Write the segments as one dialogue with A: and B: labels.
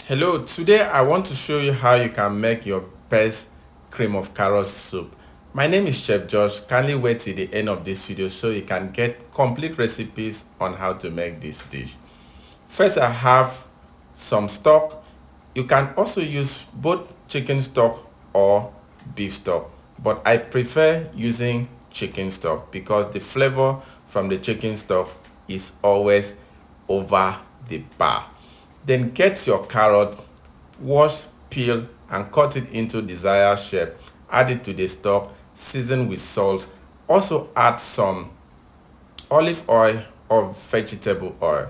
A: Hello, today I want to show you how you can make your best cream of carrot soup. My name is Chef Josh. Kindly wait till the end of this video so you can get complete recipes on how to make this dish. First, I have some stock. You can also use both chicken stock or beef stock, but I prefer using chicken stock because the flavor from the chicken stock is always over the bar. Then get your carrot, wash, peel and cut it into desired shape. Add it to the stock, season with salt. Also add some olive oil or vegetable oil.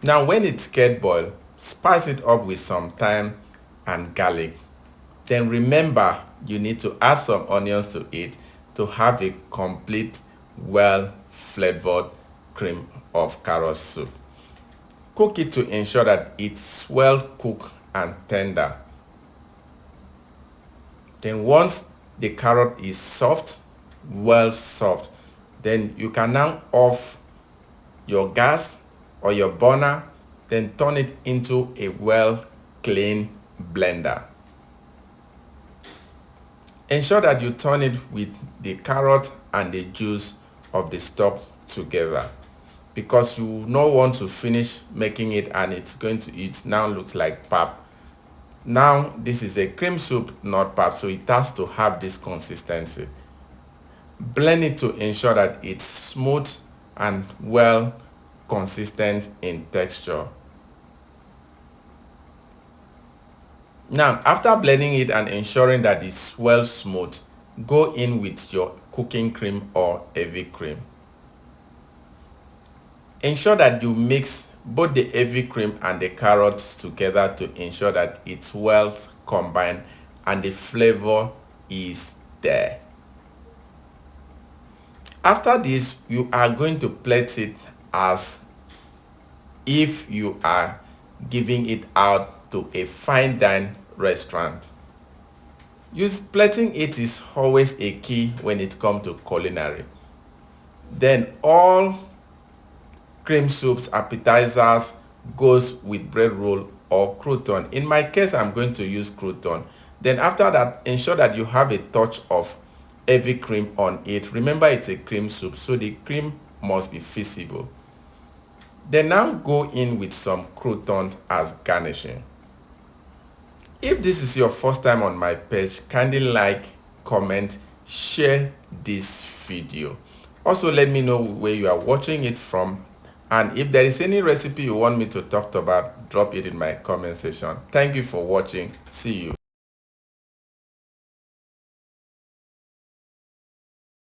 A: Now when it gets boiled, spice it up with some thyme and garlic. Then remember, you need to add some onions to it to have a complete, well flavored cream of carrot soup. Cook it to ensure that it's well cooked and tender. Then once the carrot is soft, well soft, then you can now off your gas or your burner, then turn it into a well clean blender. Ensure that you turn it with the carrot and the juice of the stock together, because you don't want to finish making it and it now looks like pap. Now this is a cream soup, not pap, so it has to have this consistency. Blend it to ensure that it's smooth and well consistent in texture. Now after blending it and ensuring that it's well smooth, go in with your cooking cream or heavy cream. Ensure that you mix both the heavy cream and the carrots together to ensure that it's well combined and the flavor is there. After this, you are going to plate it as if you are giving it out to a fine dine restaurant. Plating it is always a key when it comes to culinary. Then all cream soups appetizers goes with bread roll or crouton. In my case, I'm going to use crouton. Then after that, ensure that you have a touch of heavy cream on it. Remember, it's a cream soup, so the cream must be visible. Then now go in with some croutons as garnishing. If this is your first time on my page, kindly like, comment, share this video. Also let me know where you are watching it from, and if there is any recipe you want me to talk about, drop it in my comment section. Thank you for watching. See you.